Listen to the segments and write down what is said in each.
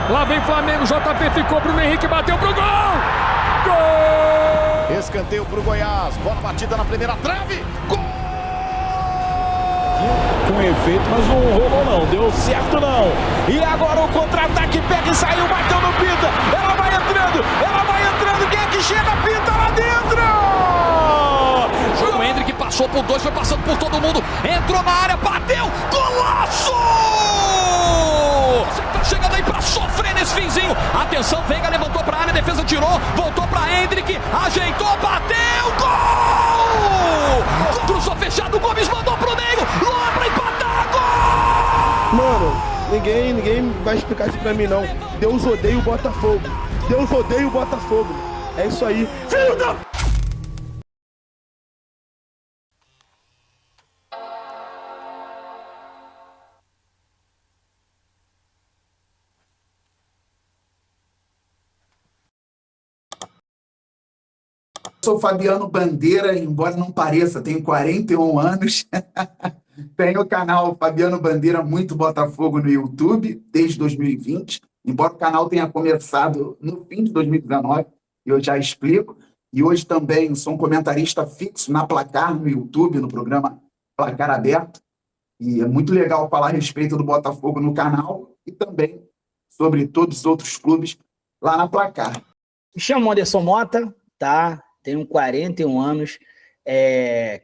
Lá vem Flamengo, JP ficou, Bruno Henrique bateu pro gol! Gol! Escanteio pro Goiás, bola batida na primeira trave, gol! Com efeito, mas não rolou não, deu certo não. E agora o contra-ataque, pega e saiu, bateu no Pinta. Ela vai entrando, quem é que chega? Pinta lá dentro! O Hendrick passou por dois, foi passando por todo mundo, entrou na área, bateu, golaço! Você tá chegando aí pra sofrer nesse finzinho. Atenção, Veiga levantou pra área, defesa tirou, voltou pra Hendrick, ajeitou, bateu, gol! Cruzou fechado, o Gomes mandou pro meio, Luan pra empatar, gol! Mano, ninguém vai explicar isso pra mim não. Deus odeia o Botafogo. Deus odeia o Botafogo. É isso aí. Filho da... Sou Fabiano Bandeira, embora não pareça, tenho 41 anos. Tenho o canal Fabiano Bandeira Muito Botafogo no YouTube desde 2020, embora o canal tenha começado no fim de 2019, eu já explico. E hoje também sou um comentarista fixo na Placar no YouTube, no programa Placar Aberto. E é muito legal falar a respeito do Botafogo no canal e também sobre todos os outros clubes lá na Placar. Me chamo Anderson Mota, tá? Tenho 41 anos.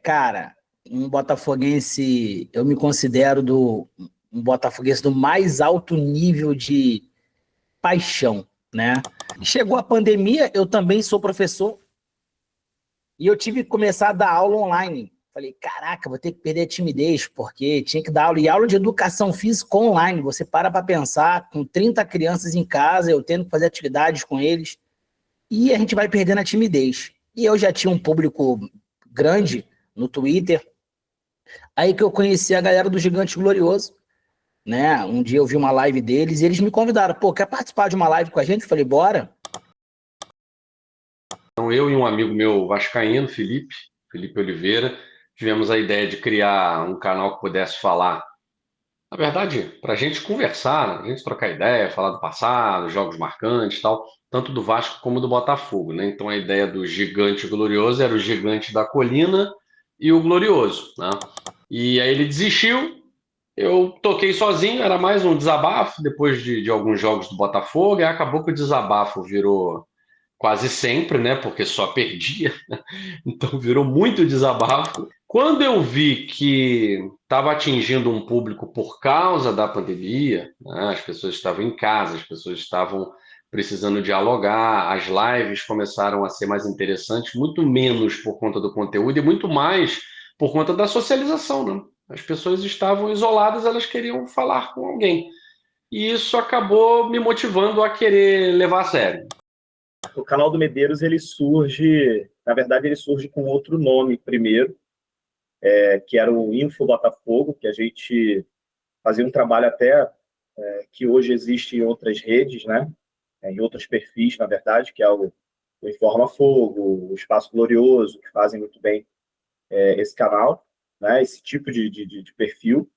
Cara, um botafoguense, eu me considero um botafoguense do mais alto nível de paixão, né? Chegou a pandemia, eu também sou professor e eu tive que começar a dar aula online. Falei, caraca, vou ter que perder a timidez, porque tinha que dar aula. E aula de educação física online, você para pensar, com 30 crianças em casa, eu tendo que fazer atividades com eles, e a gente vai perdendo a timidez. E eu já tinha um público grande no Twitter, aí que eu conheci a galera do Gigante Glorioso, né? Um dia eu vi uma live deles e eles me convidaram, pô, quer participar de uma live com a gente? Eu falei, bora. Então, eu e um amigo meu vascaíno, Felipe Oliveira, tivemos a ideia de criar um canal que pudesse falar, na verdade, para a gente conversar, a gente trocar ideia, falar do passado, jogos marcantes e tal, tanto do Vasco como do Botafogo, né? Então a ideia do Gigante Glorioso era o Gigante da Colina e o Glorioso, né? E aí ele desistiu, eu toquei sozinho, era mais um desabafo depois de alguns jogos do Botafogo, e acabou que o desabafo virou quase sempre, né? Porque só perdia, então virou muito desabafo. Quando eu vi que estava atingindo um público por causa da pandemia, né? As pessoas estavam em casa, as pessoas estavam precisando dialogar, as lives começaram a ser mais interessantes, muito menos por conta do conteúdo e muito mais por conta da socialização, né? As pessoas estavam isoladas, elas queriam falar com alguém. E isso acabou me motivando a querer levar a sério. O canal do Medeiros, ele surge com outro nome primeiro, que era o Info Botafogo, que a gente fazia um trabalho até que hoje existe em outras redes, né? Em outros perfis, na verdade, que é o Informa Fogo, o Espaço Glorioso, que fazem muito bem esse canal, né? Esse tipo de perfil,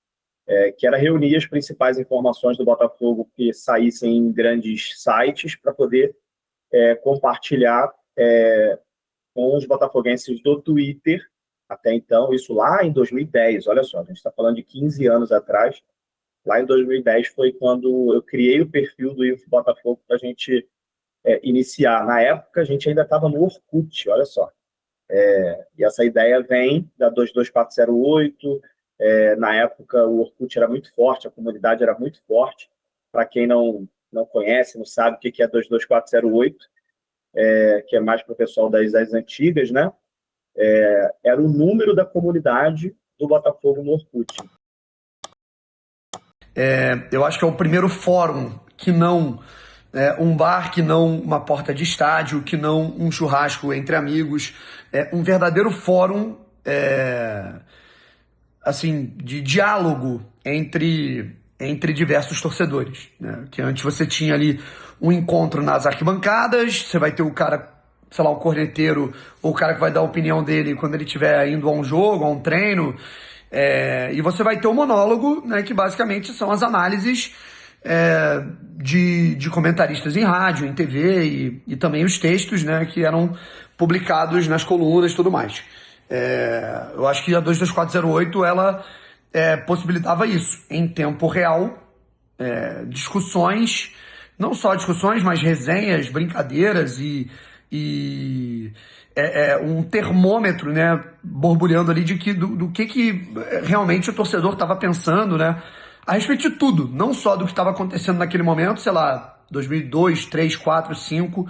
que era reunir as principais informações do Botafogo que saíssem em grandes sites para poder compartilhar com os botafoguenses do Twitter, até então, isso lá em 2010, olha só, a gente está falando de 15 anos atrás. Lá em 2010 foi quando eu criei o perfil do Info Botafogo para a gente iniciar. Na época, a gente ainda estava no Orkut, olha só. E essa ideia vem da 22408. Na época, o Orkut era muito forte, a comunidade era muito forte. Para quem não conhece, não sabe o que é 22408, que é mais para o pessoal das antigas, né? Era o número da comunidade do Botafogo no Orkut. Eu acho que é o primeiro fórum que não um bar, que não uma porta de estádio, que não um churrasco entre amigos, um verdadeiro fórum assim, de diálogo entre diversos torcedores, né? Que antes você tinha ali um encontro nas arquibancadas, você vai ter o cara, sei lá, um corneteiro, ou o cara que vai dar a opinião dele quando ele estiver indo a um jogo, a um treino, e você vai ter o monólogo, né, que basicamente são as análises de comentaristas em rádio, em TV e também os textos, né, que eram publicados nas colunas e tudo mais. Eu acho que a 22408 ela possibilitava isso, em tempo real, discussões, não só discussões, mas resenhas, brincadeiras e um termômetro, né, borbulhando ali do que realmente o torcedor estava pensando, né, a respeito de tudo, não só do que estava acontecendo naquele momento, sei lá, 2002, 3, 4, 5,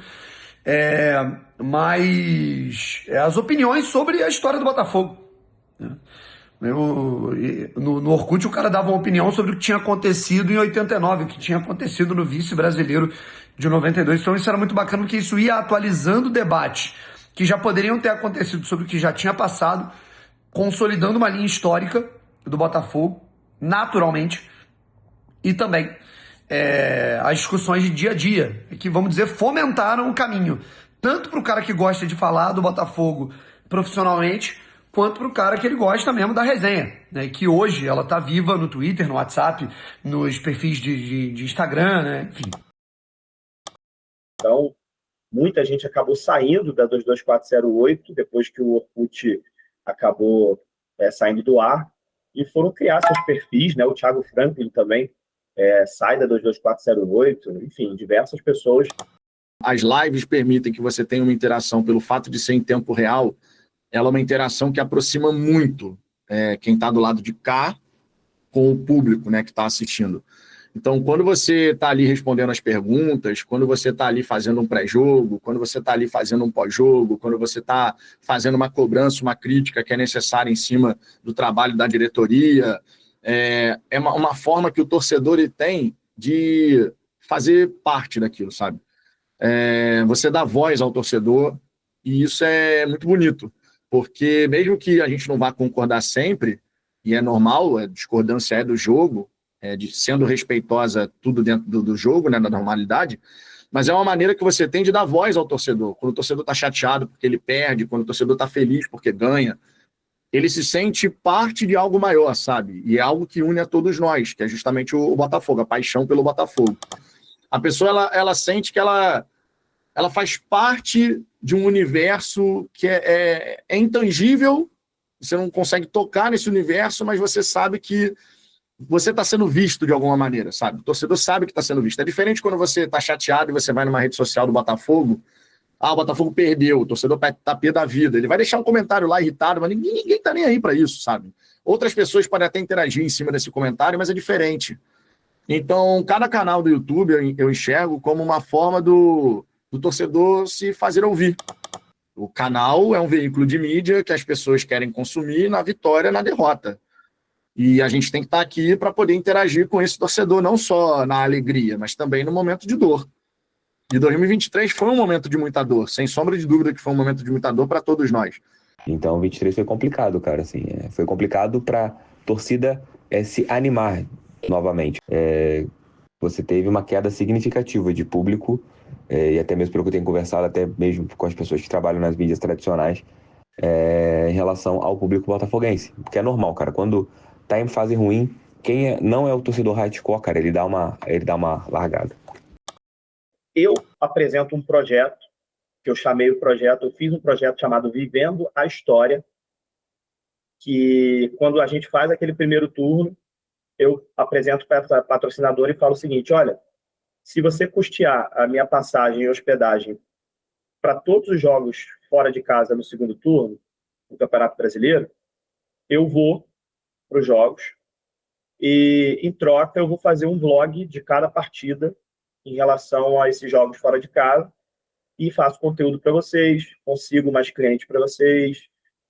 mas as opiniões sobre a história do Botafogo, né? No Orkut o cara dava uma opinião sobre o que tinha acontecido em 89, o que tinha acontecido no vice brasileiro de 92, então isso era muito bacana porque isso ia atualizando o debate que já poderiam ter acontecido sobre o que já tinha passado, consolidando uma linha histórica do Botafogo, naturalmente, e também as discussões de dia a dia, que, vamos dizer, fomentaram o caminho, tanto para o cara que gosta de falar do Botafogo profissionalmente, quanto para o cara que ele gosta mesmo da resenha, né? Que hoje ela tá viva no Twitter, no WhatsApp, nos perfis de Instagram, né? Enfim. Então, muita gente acabou saindo da 22408 depois que o Orkut acabou saindo do ar e foram criar seus perfis, né? O Thiago Franklin também sai da 22408, enfim, diversas pessoas. As lives permitem que você tenha uma interação pelo fato de ser em tempo real. Ela é uma interação que aproxima muito quem está do lado de cá com o público, né, que está assistindo. Então, quando você está ali respondendo as perguntas, quando você está ali fazendo um pré-jogo, quando você está ali fazendo um pós-jogo, quando você está fazendo uma cobrança, uma crítica que é necessária em cima do trabalho da diretoria, é uma forma que o torcedor ele tem de fazer parte daquilo, sabe? Você dá voz ao torcedor e isso é muito bonito. Porque mesmo que a gente não vá concordar sempre, e é normal, a discordância é do jogo, sendo respeitosa tudo dentro do jogo, né, da normalidade, mas é uma maneira que você tem de dar voz ao torcedor. Quando o torcedor está chateado porque ele perde, quando o torcedor está feliz porque ganha, ele se sente parte de algo maior, sabe? E é algo que une a todos nós, que é justamente o Botafogo, a paixão pelo Botafogo. A pessoa, ela sente que ela faz parte de um universo que é intangível, você não consegue tocar nesse universo, mas você sabe que você está sendo visto de alguma maneira, sabe? O torcedor sabe que está sendo visto. É diferente quando você está chateado e você vai numa rede social do Botafogo, o Botafogo perdeu, o torcedor tá pé da vida, ele vai deixar um comentário lá irritado, mas ninguém tá nem aí para isso, sabe? Outras pessoas podem até interagir em cima desse comentário, mas é diferente. Então, cada canal do YouTube eu enxergo como uma forma do torcedor se fazer ouvir. O canal é um veículo de mídia que as pessoas querem consumir na vitória, na derrota. E a gente tem que estar aqui para poder interagir com esse torcedor, não só na alegria, mas também no momento de dor. E 2023 foi um momento de muita dor, sem sombra de dúvida que foi um momento de muita dor para todos nós. Então, 23 foi complicado, cara. Assim, foi complicado para a torcida se animar novamente. Você teve uma queda significativa de público, e até mesmo pelo que eu tenho conversado, até mesmo com as pessoas que trabalham nas mídias tradicionais, em relação ao público botafoguense. Porque é normal, cara. Quando tá em fase ruim, quem não é o torcedor hardcore, cara, ele dá uma largada. Eu apresento um projeto, que eu chamei o projeto, eu fiz um projeto chamado Vivendo a História, que quando a gente faz aquele primeiro turno, eu apresento para a patrocinadora e falo o seguinte: olha, se você custear a minha passagem e hospedagem para todos os jogos fora de casa no segundo turno, no Campeonato Brasileiro, eu vou para os jogos e, em troca, eu vou fazer um vlog de cada partida em relação a esses jogos fora de casa e faço conteúdo para vocês, consigo mais clientes para vocês,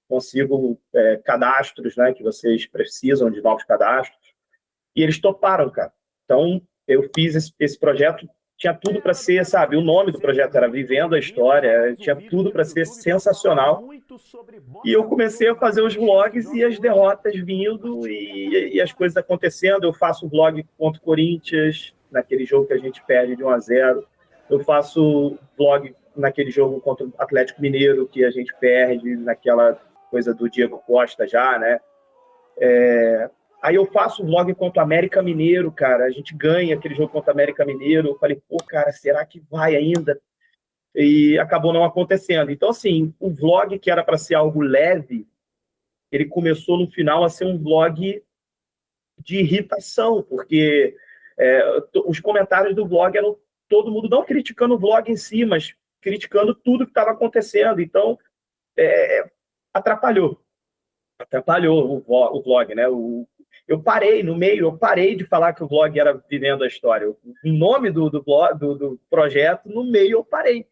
consigo cadastros, né, que vocês precisam de novos cadastros. E eles toparam, cara. Então, eu fiz esse projeto, tinha tudo para ser, sabe, o nome do projeto era Vivendo a História, tinha tudo para ser sensacional. E eu comecei a fazer os vlogs e as derrotas vindo e as coisas acontecendo. Eu faço o vlog contra o Corinthians, naquele jogo que a gente perde de 1-0. Eu faço vlog naquele jogo contra o Atlético Mineiro, que a gente perde, naquela coisa do Diego Costa já, né? Aí eu faço o vlog contra o América Mineiro, cara. A gente ganha aquele jogo contra o América Mineiro. Eu falei, pô, cara, será que vai ainda? E acabou não acontecendo. Então, assim, o vlog que era para ser algo leve, ele começou no final a ser um vlog de irritação, porque os comentários do vlog eram todo mundo não criticando o vlog em si, mas criticando tudo que estava acontecendo. Então, atrapalhou o vlog, né? Eu parei no meio, eu parei de falar que o vlog era Vivendo a História. O nome do projeto, no meio eu parei,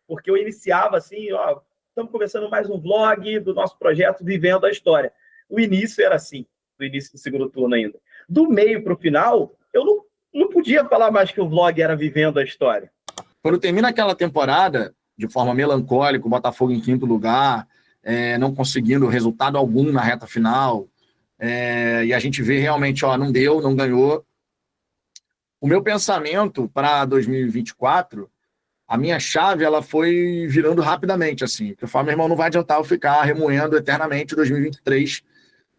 porque eu iniciava assim, ó, estamos começando mais um vlog do nosso projeto Vivendo a História. O início era assim, do início do segundo turno ainda. Do meio para o final, eu não podia falar mais que o vlog era Vivendo a História. Quando termina aquela temporada, de forma melancólica, o Botafogo em 5º lugar, não conseguindo resultado algum na reta final, e a gente vê realmente, ó, não deu, não ganhou. O meu pensamento para 2024, a minha chave, ela foi virando rapidamente, assim, porque eu falo, meu irmão, não vai adiantar eu ficar remoendo eternamente 2023.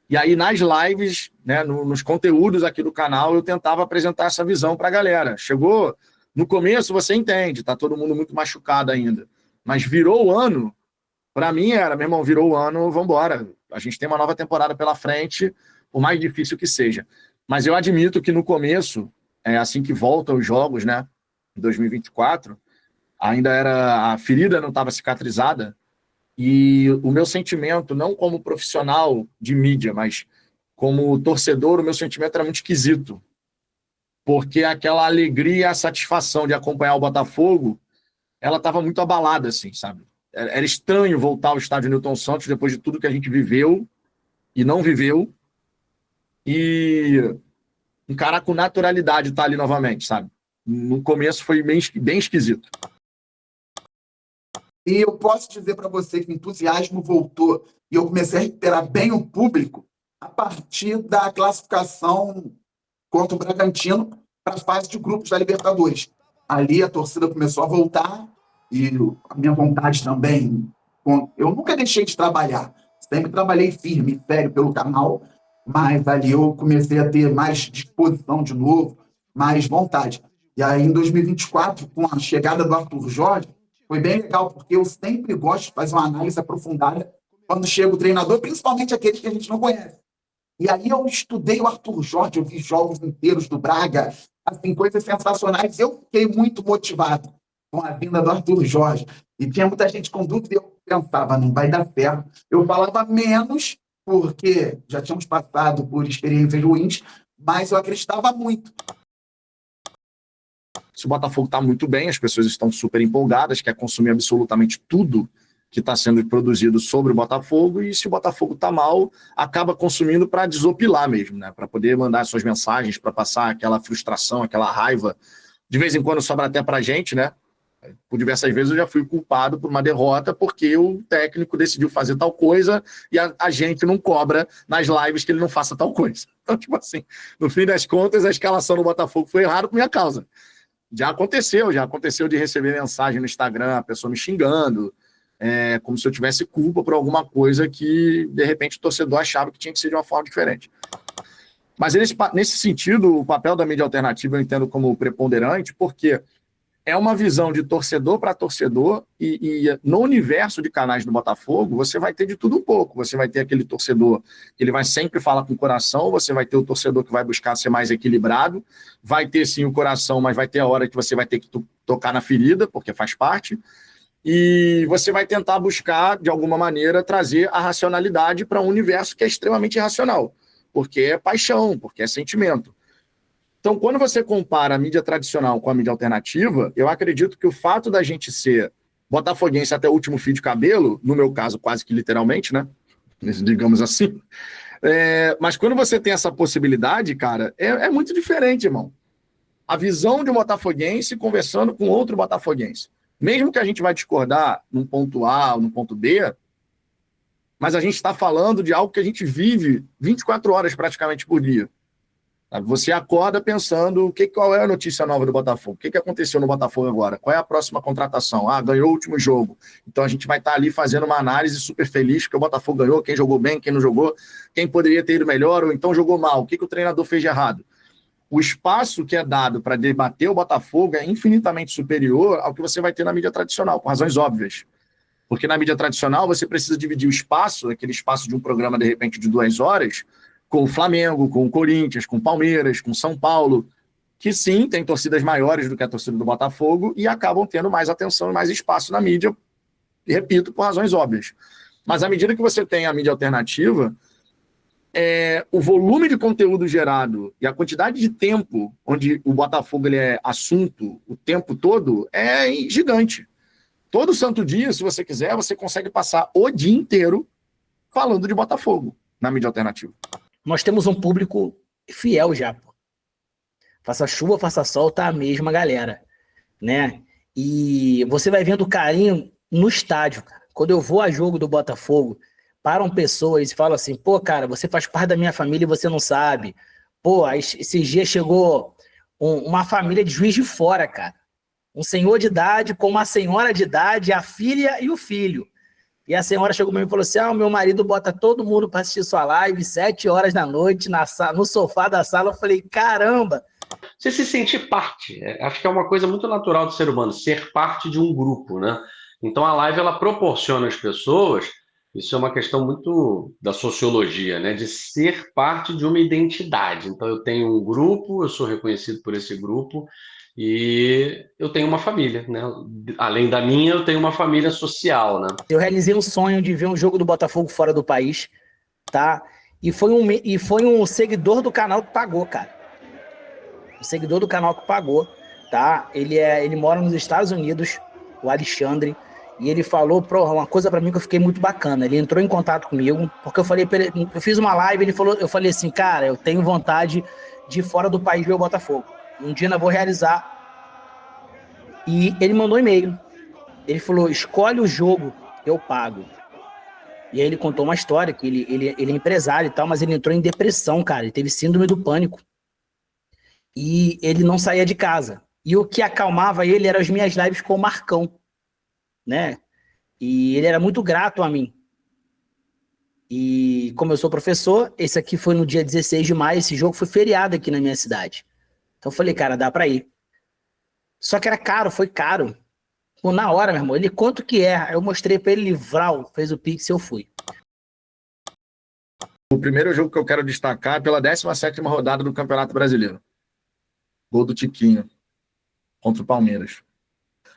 E aí, nas lives, né, nos conteúdos aqui do canal, eu tentava apresentar essa visão para a galera. Chegou no começo, você entende, tá todo mundo muito machucado ainda. Mas virou o ano, para mim era, meu irmão, virou o ano, vamos embora. A gente tem uma nova temporada pela frente, por mais difícil que seja. Mas eu admito que no começo, assim que voltam os jogos, né, em 2024, ainda a ferida não estava cicatrizada, e o meu sentimento, não como profissional de mídia, mas como torcedor, o meu sentimento era muito esquisito, porque aquela alegria, a satisfação de acompanhar o Botafogo, ela estava muito abalada, assim, sabe? Era estranho voltar ao estádio Newton Santos depois de tudo que a gente viveu e não viveu, e encarar com naturalidade estar ali novamente, sabe? No começo foi bem esquisito. E eu posso dizer para você que o entusiasmo voltou e eu comecei a recuperar bem o público a partir da classificação contra o Bragantino para a fase de grupos da Libertadores. Ali a torcida começou a voltar e a minha vontade também. Eu nunca deixei de trabalhar, sempre trabalhei firme, sério, pelo canal, mas ali eu comecei a ter mais disposição de novo, mais vontade. E aí em 2024, com a chegada do Arthur Jorge, foi bem legal, porque eu sempre gosto de fazer uma análise aprofundada quando chega o treinador, principalmente aqueles que a gente não conhece. E aí eu estudei o Arthur Jorge, eu vi jogos inteiros do Braga, assim, coisas sensacionais. Eu fiquei muito motivado com a vinda do Arthur Jorge. E tinha muita gente com dúvida e eu pensava, não vai dar certo. Eu falava menos, porque já tínhamos passado por experiências ruins, mas eu acreditava muito. Se o Botafogo está muito bem, as pessoas estão super empolgadas, quer consumir absolutamente tudo que está sendo produzido sobre o Botafogo, e se o Botafogo está mal, acaba consumindo para desopilar mesmo, né? Para poder mandar suas mensagens, para passar aquela frustração, aquela raiva. De vez em quando sobra até para a gente, né? Por diversas vezes eu já fui culpado por uma derrota porque o técnico decidiu fazer tal coisa e a gente não cobra nas lives que ele não faça tal coisa. Então, tipo assim, no fim das contas, a escalação do Botafogo foi errada por minha causa. Já aconteceu de receber mensagem no Instagram, a pessoa me xingando, como se eu tivesse culpa por alguma coisa que, de repente, o torcedor achava que tinha que ser de uma forma diferente. Mas, nesse sentido, o papel da mídia alternativa eu entendo como preponderante, porque é uma visão de torcedor para torcedor, e no universo de canais do Botafogo, você vai ter de tudo um pouco. Você vai ter aquele torcedor que ele vai sempre falar com o coração, você vai ter o torcedor que vai buscar ser mais equilibrado, vai ter sim o coração, mas vai ter a hora que você vai ter que tocar na ferida, porque faz parte, e você vai tentar buscar, de alguma maneira, trazer a racionalidade para um universo que é extremamente irracional, porque é paixão, porque é sentimento. Então, quando você compara a mídia tradicional com a mídia alternativa, eu acredito que o fato da gente ser botafoguense até o último fio de cabelo, no meu caso quase que literalmente, né? Digamos assim. Mas quando você tem essa possibilidade, cara, é muito diferente, irmão. A visão de um botafoguense conversando com outro botafoguense. Mesmo que a gente vai discordar num ponto A ou num ponto B, mas a gente está falando de algo que a gente vive 24 horas praticamente por dia. Você acorda pensando qual é a notícia nova do Botafogo, o que aconteceu no Botafogo agora, qual é a próxima contratação, ganhou o último jogo, então a gente vai estar ali fazendo uma análise super feliz, porque o Botafogo ganhou, quem jogou bem, quem não jogou, quem poderia ter ido melhor, ou então jogou mal, o que o treinador fez de errado. O espaço que é dado para debater o Botafogo é infinitamente superior ao que você vai ter na mídia tradicional, por razões óbvias. Porque na mídia tradicional você precisa dividir o espaço, aquele espaço de um programa, de repente, de 2 horas, com o Flamengo, com o Corinthians, com o Palmeiras, com o São Paulo, que sim, tem torcidas maiores do que a torcida do Botafogo e acabam tendo mais atenção e mais espaço na mídia, e repito, por razões óbvias. Mas à medida que você tem a mídia alternativa, o volume de conteúdo gerado e a quantidade de tempo onde o Botafogo ele é assunto o tempo todo é gigante. Todo santo dia, se você quiser, você consegue passar o dia inteiro falando de Botafogo na mídia alternativa. Nós temos um público fiel já, pô. Faça chuva, faça sol, tá a mesma galera, né? E você vai vendo carinho no estádio, cara. Quando eu vou a jogo do Botafogo, param pessoas e falam assim, pô, cara, você faz parte da minha família e você não sabe. Pô, esses dias chegou uma família de Juiz de Fora, cara. Um senhor de idade com uma senhora de idade, a filha e o filho. E a senhora chegou para mim e falou assim, o meu marido bota todo mundo para assistir sua live, 7 horas da noite, no sofá da sala. Eu falei, caramba! Você se sentir parte. Acho que é uma coisa muito natural do ser humano, ser parte de um grupo, né? Então a live, ela proporciona às pessoas, isso é uma questão muito da sociologia, né? De ser parte de uma identidade. Então eu tenho um grupo, eu sou reconhecido por esse grupo, e eu tenho uma família, né? Além da minha, eu tenho uma família social, né? Eu realizei um sonho de ver um jogo do Botafogo fora do país, tá? E foi um seguidor do canal que pagou, cara. O seguidor do canal que pagou, tá? Ele mora nos Estados Unidos, o Alexandre, e ele falou uma coisa pra mim que eu fiquei muito bacana. Ele entrou em contato comigo, porque eu falei pra ele, eu fiz uma live, eu falei assim, cara, eu tenho vontade de ir fora do país ver o Botafogo. Um dia eu vou realizar. E ele mandou um e-mail. Ele falou, escolhe o jogo que eu pago. E aí ele contou uma história, que ele é empresário e tal, mas ele entrou em depressão, cara. Ele teve síndrome do pânico. E ele não saía de casa. E o que acalmava ele eram as minhas lives com o Marcão, né? E ele era muito grato a mim. E como eu sou professor, esse aqui foi no dia 16 de maio, esse jogo foi feriado aqui na minha cidade. Então eu falei, cara, dá pra ir. Só que era caro, foi caro. Pô, na hora, meu irmão, ele, quanto que é? Eu mostrei pra ele, livral, fez o Pix e eu fui. O primeiro jogo que eu quero destacar é pela 17ª rodada do Campeonato Brasileiro. Gol do Tiquinho contra o Palmeiras.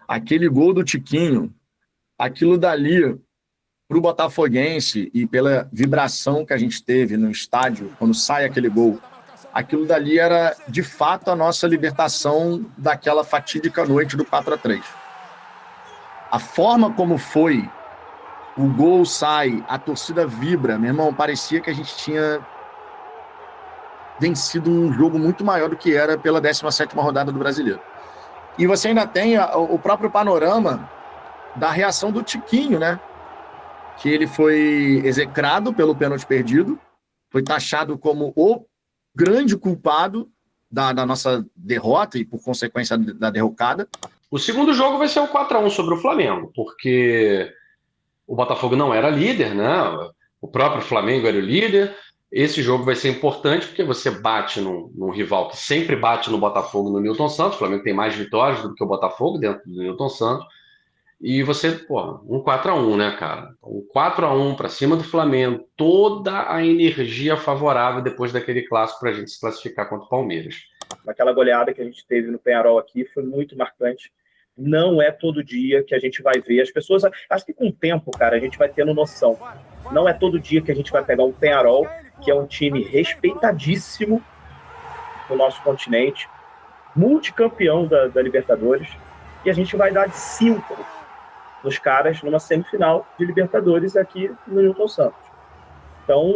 Aquele gol do Tiquinho, aquilo dali, pro botafoguense e pela vibração que a gente teve no estádio, quando sai aquele gol, aquilo dali era, de fato, a nossa libertação daquela fatídica noite do 4-3. A forma como foi, o gol sai, a torcida vibra, meu irmão, parecia que a gente tinha vencido um jogo muito maior do que era pela 17ª rodada do Brasileiro. E você ainda tem o próprio panorama da reação do Tiquinho, né? Que ele foi execrado pelo pênalti perdido, foi taxado como o grande culpado da nossa derrota e, por consequência, da derrocada. O segundo jogo vai ser o 4-1 sobre o Flamengo, porque o Botafogo não era líder, né? O próprio Flamengo era o líder. Esse jogo vai ser importante porque você bate num rival que sempre bate no Botafogo, no Newton Santos. O Flamengo tem mais vitórias do que o Botafogo dentro do Newton Santos. E você, um 4-1, né, cara? Um 4-1 para cima do Flamengo, toda a energia favorável depois daquele clássico para a gente se classificar contra o Palmeiras. Aquela goleada que a gente teve no Penharol aqui foi muito marcante. Não é todo dia que a gente vai ver. As pessoas, acho que com o tempo, cara, a gente vai tendo noção. Não é todo dia que a gente vai pegar um Penharol, que é um time respeitadíssimo no nosso continente, multicampeão da Libertadores, e a gente vai dar de 5 nos caras numa semifinal de Libertadores aqui no Newton Santos. Então,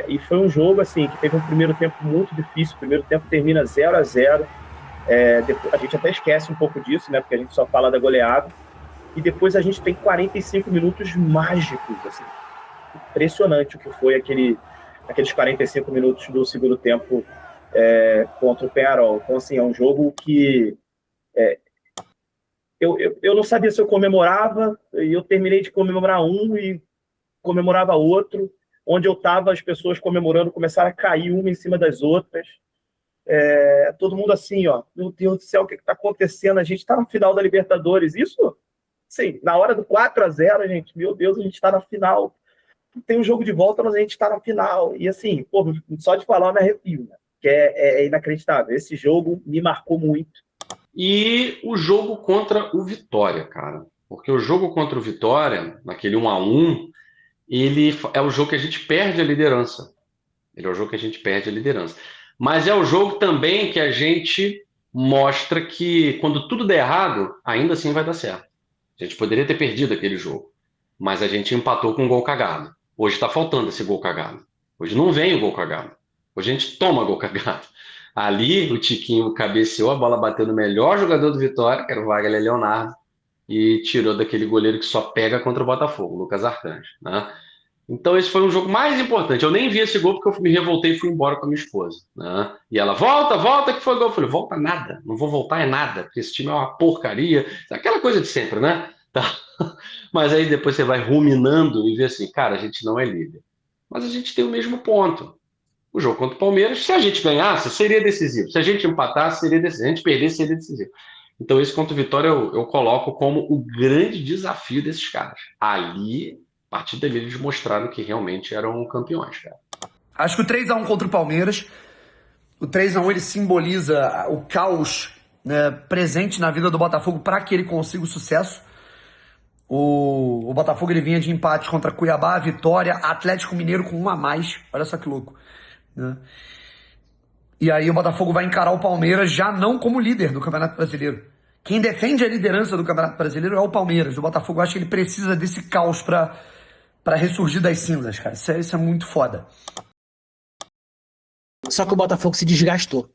e foi um jogo assim que teve um primeiro tempo muito difícil. O primeiro tempo termina 0-0. A gente até esquece um pouco disso, né? Porque a gente só fala da goleada. E depois a gente tem 45 minutos mágicos, assim. Impressionante o que foi aqueles 45 minutos do segundo tempo contra o Peñarol. Então, assim, é um jogo que eu não sabia se eu comemorava, e eu terminei de comemorar um e comemorava outro. Onde eu estava, as pessoas comemorando começaram a cair uma em cima das outras. Todo mundo assim, ó, meu Deus do céu, o que está acontecendo? A gente está na final da Libertadores. Isso, sim, na hora do 4-0, gente, meu Deus, a gente está na final. Tem um jogo de volta, mas a gente está na final. E assim, pô, só de falar eu me arrepio, né? Que é inacreditável. Esse jogo me marcou muito. E o jogo contra o Vitória, cara. Porque o jogo contra o Vitória, naquele 1-1, ele é o jogo que a gente perde a liderança. Ele é o jogo que a gente perde a liderança. Mas é o jogo também que a gente mostra que quando tudo der errado, ainda assim vai dar certo. A gente poderia ter perdido aquele jogo, mas a gente empatou com um gol cagado. Hoje está faltando esse gol cagado. Hoje não vem o gol cagado. Hoje a gente toma gol cagado. Ali o Tiquinho cabeceou, a bola bateu no melhor jogador do Vitória, que era o Wagner Leonardo, e tirou daquele goleiro que só pega contra o Botafogo, Lucas Arcanjo, né? Então esse foi um jogo mais importante. Eu nem vi esse gol porque eu me revoltei e fui embora com a minha esposa, né? E ela, volta, que foi gol. Eu falei, volta nada, não vou voltar nada, porque esse time é uma porcaria. Aquela coisa de sempre, né? Tá. Mas aí depois você vai ruminando e vê assim, cara, a gente não é líder. Mas a gente tem o mesmo ponto. O jogo contra o Palmeiras, se a gente ganhasse, seria decisivo. Se a gente empatasse, seria decisivo. Se a gente perdesse, seria decisivo. Então esse contra o Vitória eu coloco como o grande desafio desses caras. Ali, a partir dali, eles mostraram que realmente eram campeões, cara. Acho que o 3-1 contra o Palmeiras, o 3-1 ele simboliza o caos, né, presente na vida do Botafogo para que ele consiga o sucesso. O Botafogo ele vinha de empate contra Cuiabá, Vitória, Atlético Mineiro com 1 a mais. Olha só que louco, né? E aí o Botafogo vai encarar o Palmeiras já não como líder do Campeonato Brasileiro. Quem defende a liderança do Campeonato Brasileiro é o Palmeiras. O Botafogo, acho que ele precisa desse caos para ressurgir das cinzas, cara. Isso é muito foda. Só que o Botafogo se desgastou.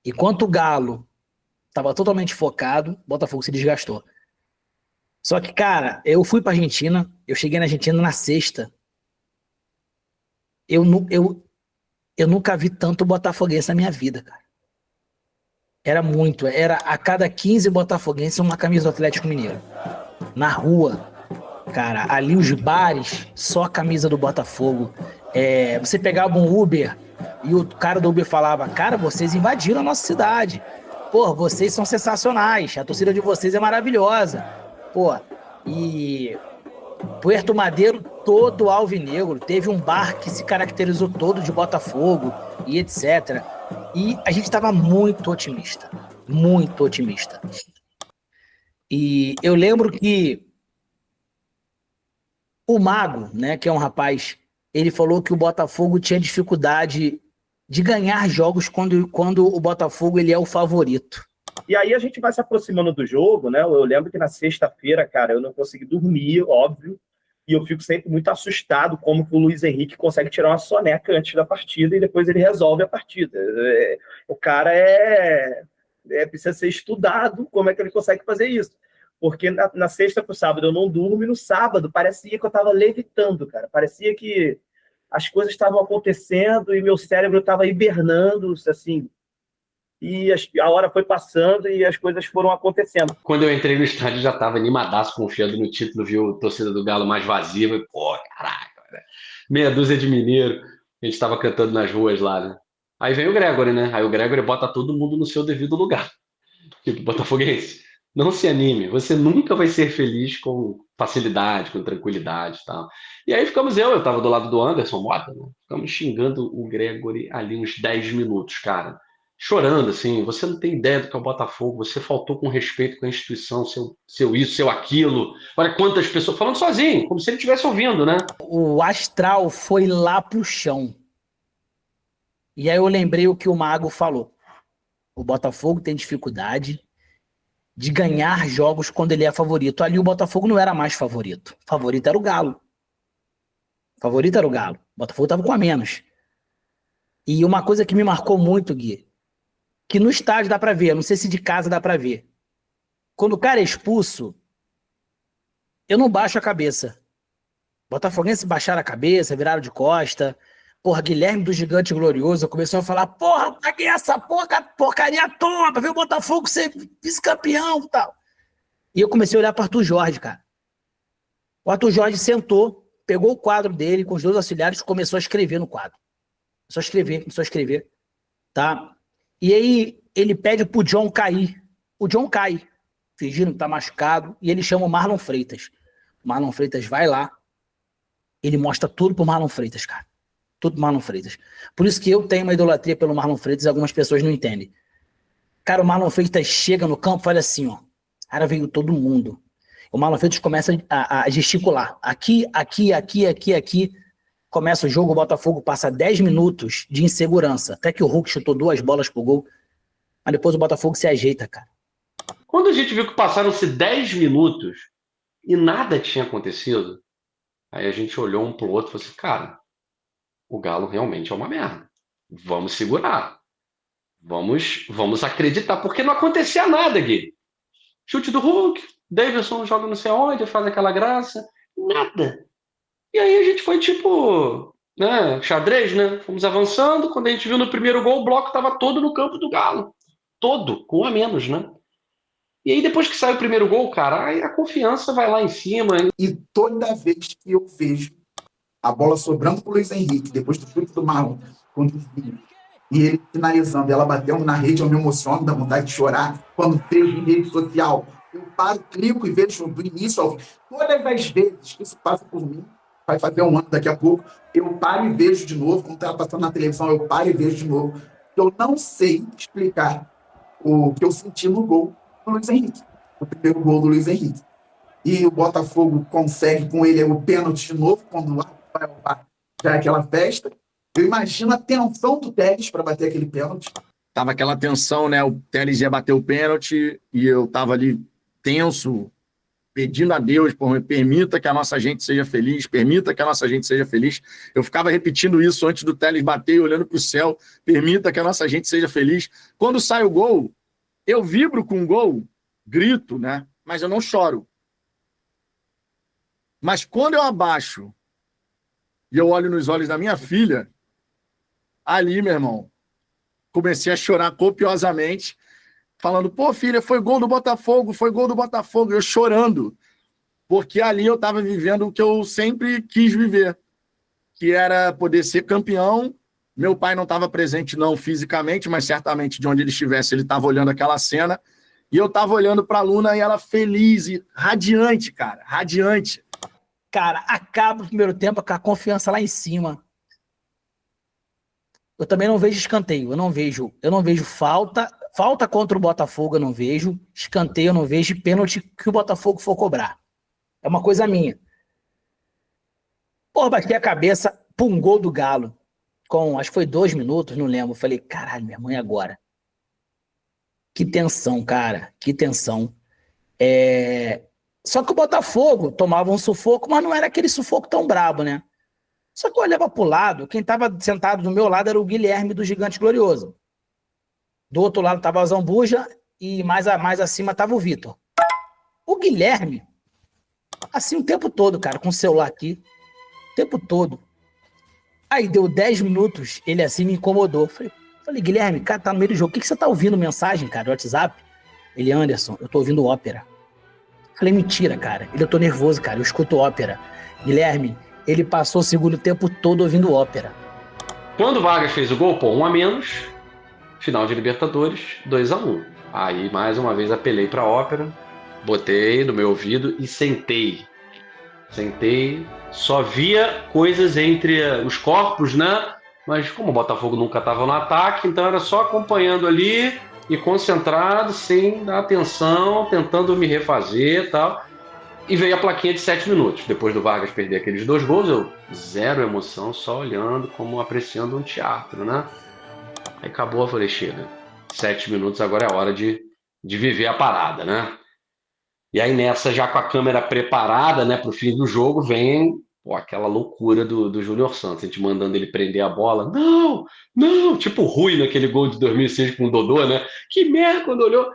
Enquanto o Galo estava totalmente focado, o Botafogo se desgastou. Só que, cara, eu fui pra Argentina, eu cheguei na Argentina na sexta. Eu nunca vi tanto botafoguense na minha vida, cara. Era a cada 15 botafoguenses uma camisa do Atlético Mineiro. Na rua, cara, ali os bares, só a camisa do Botafogo. Você pegava um Uber e o cara do Uber falava, cara, vocês invadiram a nossa cidade. Pô, vocês são sensacionais, a torcida de vocês é maravilhosa. Pô, e Puerto Madeiro todo alvinegro, teve um bar que se caracterizou todo de Botafogo e etc. E a gente estava muito otimista. E eu lembro que o Mago, né, que é um rapaz, ele falou que o Botafogo tinha dificuldade de ganhar jogos quando o Botafogo ele é o favorito. E aí a gente vai se aproximando do jogo, né? Eu lembro que na sexta-feira, cara, eu não consegui dormir, óbvio, e eu fico sempre muito assustado como que o Luiz Henrique consegue tirar uma soneca antes da partida e depois ele resolve a partida. O cara precisa ser estudado como é que ele consegue fazer isso. Porque na sexta pro sábado eu não durmo e no sábado parecia que eu tava levitando, cara. Parecia que as coisas estavam acontecendo e meu cérebro estava hibernando, assim. E a hora foi passando e as coisas foram acontecendo. Quando eu entrei no estádio, já estava animadaço, confiando no título, viu a torcida do Galo mais vazia. Falei, pô, caraca, né? Meia dúzia de mineiro, a gente estava cantando nas ruas lá, né? Aí vem o Gregory, né? Aí o Gregory bota todo mundo no seu devido lugar. Tipo, botafoguense, não se anime, você nunca vai ser feliz com facilidade, com tranquilidade e tal. E aí ficamos eu estava do lado do Anderson Mota, né? Ficamos xingando o Gregory ali uns 10 minutos, cara. Chorando, assim, você não tem ideia do que é o Botafogo, você faltou com respeito com a instituição, seu isso, seu aquilo. Olha quantas pessoas, falando sozinho, como se ele estivesse ouvindo, né? O astral foi lá pro chão. E aí eu lembrei o que o Mago falou. O Botafogo tem dificuldade de ganhar jogos quando ele é favorito. Ali o Botafogo não era mais favorito. O favorito era o Galo. O Botafogo estava com a menos. E uma coisa que me marcou muito, Gui, que no estádio dá pra ver, não sei se de casa dá pra ver. Quando o cara é expulso, eu não baixo a cabeça. Botafoguense baixaram a cabeça, viraram de costa. Porra, Guilherme do Gigante Glorioso começou a falar, porra, paguei essa porcaria toda pra ver o Botafogo ser vice-campeão e tal. E eu comecei a olhar para Arthur Jorge, cara. O Arthur Jorge sentou, pegou o quadro dele com os 2 auxiliares e começou a escrever no quadro. Começou a escrever, tá? E aí ele pede pro John cair. O John cai, fingindo que tá machucado, e ele chama o Marlon Freitas. O Marlon Freitas vai lá, ele mostra tudo pro Marlon Freitas, cara. Tudo pro Marlon Freitas. Por isso que eu tenho uma idolatria pelo Marlon Freitas e algumas pessoas não entendem. Cara, o Marlon Freitas chega no campo e fala assim, ó. Cara, veio todo mundo. O Marlon Freitas começa a gesticular. Aqui. Começa o jogo, o Botafogo passa 10 minutos de insegurança. Até que o Hulk chutou 2 bolas pro gol. Mas depois o Botafogo se ajeita, cara. Quando a gente viu que passaram-se 10 minutos e nada tinha acontecido, aí a gente olhou um pro outro e falou assim, cara, o Galo realmente é uma merda. Vamos segurar. Vamos acreditar, porque não acontecia nada, Gui. Chute do Hulk, Davidson joga não sei aonde, faz aquela graça, nada. E aí a gente foi tipo, né, xadrez, né? Fomos avançando, quando a gente viu no primeiro gol, o bloco estava todo no campo do Galo. Todo, com um a menos, né? E aí depois que sai o primeiro gol, cara, aí a confiança vai lá em cima. E toda vez que eu vejo a bola sobrando pro Luiz Henrique, depois do chute do Marlon, contra os Vinhos, e ele finalizando, ela bateu na rede, eu me emociono, dá vontade de chorar. Quando vejo em rede social, eu paro, clico e vejo do início ao fim. Todas as vezes que isso passa por mim, vai fazer um ano daqui a pouco, eu paro e vejo de novo. Quando está passando na televisão, eu paro e vejo de novo. Eu não sei explicar o que eu senti no gol do Luiz Henrique. O primeiro gol do Luiz Henrique. E o Botafogo consegue com ele o pênalti de novo, quando vai ao bar, já é aquela festa. Eu imagino a tensão do Telles para bater aquele pênalti. Tava aquela tensão, né? O Telles ia bater o pênalti e eu tava ali tenso, pedindo a Deus, por permita que a nossa gente seja feliz, permita que a nossa gente seja feliz. Eu ficava repetindo isso antes do Telles bater, olhando para o céu, permita que a nossa gente seja feliz. Quando sai o gol, eu vibro com o gol, grito, né? Mas eu não choro. Mas quando eu abaixo e eu olho nos olhos da minha filha, ali, meu irmão, comecei a chorar copiosamente, falando, pô, filha, foi gol do Botafogo, eu chorando, porque ali eu estava vivendo o que eu sempre quis viver, que era poder ser campeão. Meu pai não estava presente não fisicamente, mas certamente de onde ele estivesse, ele estava olhando aquela cena, e eu estava olhando para a Luna e ela feliz e radiante, cara, radiante. Cara, acaba o primeiro tempo com a confiança lá em cima. Eu também não vejo escanteio, eu não vejo falta contra o Botafogo, eu não vejo escanteio, eu não vejo pênalti que o Botafogo for cobrar. É uma coisa minha. Pô, bati a cabeça, pum, gol do Galo. Acho que foi 2 minutos, não lembro. Falei, caralho, minha mãe agora. Que tensão, cara, que tensão. Só que o Botafogo tomava um sufoco, mas não era aquele sufoco tão brabo, né? Só que eu olhava pro lado, quem estava sentado do meu lado era o Guilherme do Gigante Glorioso. Do outro lado estava a Zambuja e mais acima estava o Vitor. O Guilherme, assim o tempo todo, cara, com o celular aqui, o tempo todo. Aí deu 10 minutos, ele assim me incomodou. Falei, Guilherme, cara, tá no meio do jogo, o que você tá ouvindo mensagem, cara, do WhatsApp? Ele, Anderson, eu tô ouvindo ópera. Falei, mentira, cara, eu tô nervoso, cara, eu escuto ópera. Guilherme, ele passou o segundo tempo todo ouvindo ópera. Quando o Vargas fez o gol, pô, 1 a menos, final de Libertadores, 2-1. Aí, mais uma vez, apelei pra ópera, botei no meu ouvido e sentei. Só via coisas entre os corpos, né? Mas como o Botafogo nunca estava no ataque, então era só acompanhando ali e concentrado, sem dar atenção, tentando me refazer e tal. E veio a plaquinha de 7 minutos. Depois do Vargas perder aqueles 2 gols, eu zero emoção, só olhando, como apreciando um teatro, né? Aí acabou, eu falei, chega, 7 minutos, agora é a hora de viver a parada, né? E aí nessa, já com a câmera preparada, né, pro fim do jogo, vem aquela loucura do Júnior Santos, a gente mandando ele prender a bola. Não, tipo o Rui naquele gol de 2006 com o Dodô, né? Que merda, quando olhou.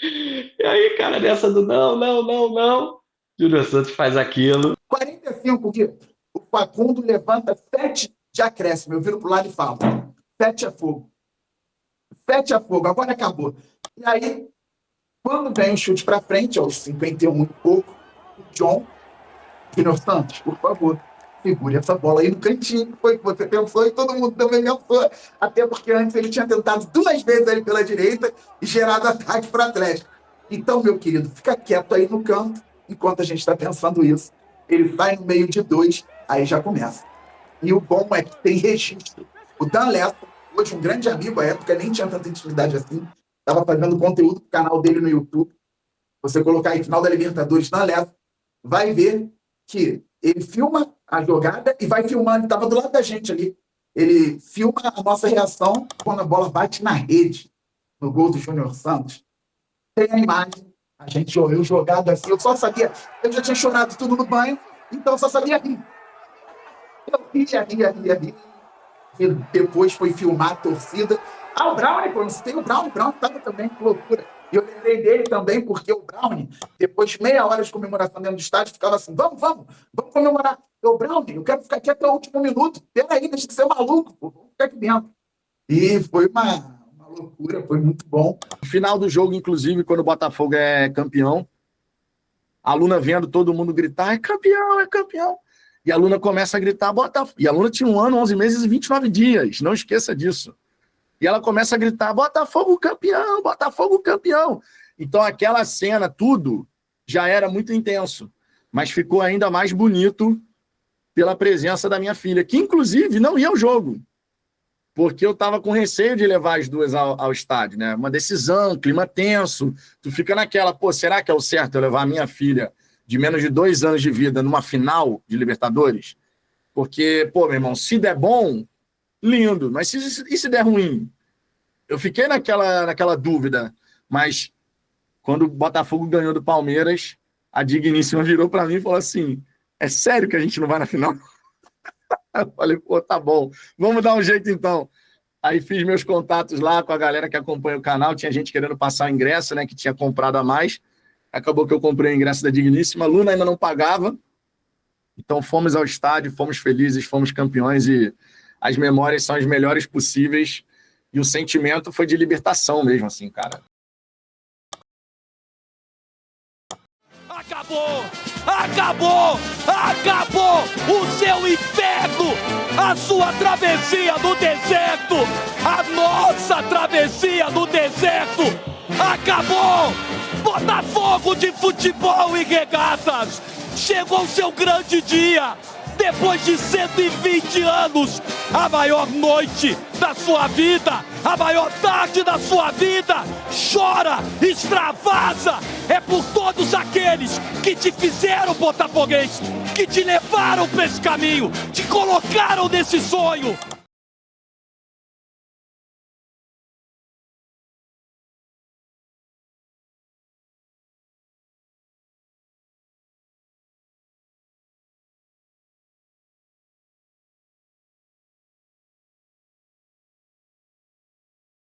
E aí, cara, nessa do não. Júnior Santos faz aquilo. 45, Vitor. O Facundo levanta 7 de acréscimo. Eu viro pro lado e falo: 7 a fogo. 7 a fogo, agora acabou. E aí, quando vem o chute para frente, aos 51 e pouco, o John, Júnior Santos, por favor, segure essa bola aí no cantinho. Foi o que você pensou e todo mundo também pensou. Até porque antes ele tinha tentado 2 vezes ali pela direita e gerado ataque para Atlético. Então, meu querido, fica quieto aí no canto, enquanto a gente está pensando isso. Ele vai no meio de 2, aí já começa. E o bom é que tem registro. O Dan Lessa, hoje um grande amigo, à época nem tinha tanta intimidade assim, estava fazendo conteúdo pro canal dele no YouTube. Você colocar aí final da Libertadores Dan Lessa, vai ver que ele filma a jogada e vai filmando, ele estava do lado da gente ali. Ele filma a nossa reação quando a bola bate na rede, no gol do Júnior Santos. Tem a imagem, a gente olhou jogado assim, eu só sabia, eu já tinha chorado tudo no banho, então eu só sabia rir. Eu ria. E depois foi filmar a torcida. O Brownie, pô, não sei, o Brownie estava também, que loucura. E eu lembrei dele também, porque o Brownie, depois de meia hora de comemoração dentro do estádio, ficava assim: vamos comemorar. O Brownie, eu quero ficar aqui até o último minuto. Peraí, deixa de ser maluco, pô, vamos ficar aqui dentro. E foi uma loucura, foi muito bom. No final do jogo, inclusive, quando o Botafogo é campeão, a Luna vendo todo mundo gritar: é campeão. E a Luna começa a gritar: Botafogo. E a Luna tinha 1 ano, 11 meses e 29 dias, não esqueça disso. E ela começa a gritar: Botafogo campeão, Botafogo campeão. Então aquela cena, tudo, já era muito intenso, mas ficou ainda mais bonito pela presença da minha filha, que inclusive não ia ao jogo, porque eu estava com receio de levar as duas ao estádio, né? Uma decisão, clima tenso, tu fica naquela: pô, será que é o certo eu levar a minha filha de menos de 2 anos de vida numa final de Libertadores? Porque, pô, meu irmão, se der bom, lindo, mas e se der ruim? Eu fiquei naquela dúvida, mas quando o Botafogo ganhou do Palmeiras, a digníssima virou para mim e falou assim: é sério que a gente não vai na final? Eu falei: pô, tá bom, vamos dar um jeito então. Aí fiz meus contatos lá com a galera que acompanha o canal, tinha gente querendo passar o ingresso, né, que tinha comprado a mais. Acabou que eu comprei o ingresso da digníssima, a Luna ainda não pagava, então fomos ao estádio, fomos felizes, fomos campeões e as memórias são as melhores possíveis e o sentimento foi de libertação mesmo, assim, cara. Acabou o seu inferno, a sua travessia no deserto, a nossa travessia no deserto, acabou! Botafogo de futebol e regatas, chegou o seu grande dia, depois de 120 anos, a maior noite da sua vida, a maior tarde da sua vida, chora, extravasa, é por todos aqueles que te fizeram botafoguense, que te levaram para esse caminho, te colocaram nesse sonho.